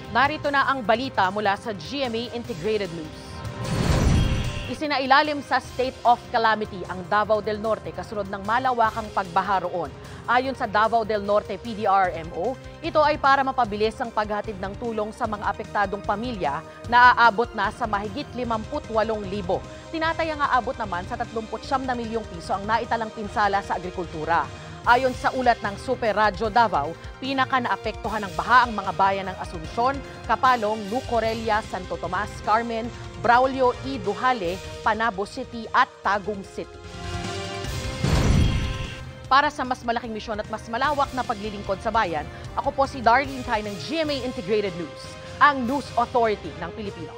Narito na ang balita mula sa GMA Integrated News. Isinailalim sa state of calamity ang Davao del Norte kasunod ng malawakang pagbaha roon. Ayon sa Davao del Norte PDRMO, ito ay para mapabilis ang paghatid ng tulong sa mga apektadong pamilya na aabot na sa mahigit 58,000. Tinatayang aabot naman sa 39 na milyong piso ang naitalang pinsala sa agrikultura. Ayon sa ulat ng Super Radyo Davao, pinaka-naapektuhan ng baha ang mga bayan ng Asuncion, Kapalong, Nucorelia, Santo Tomas, Carmen, Braulio y Duhale, Panabo City at Tagum City. Para sa mas malaking misyon at mas malawak na paglilingkod sa bayan, ako po si Darlene Kai ng GMA Integrated News, ang News Authority ng Pilipino.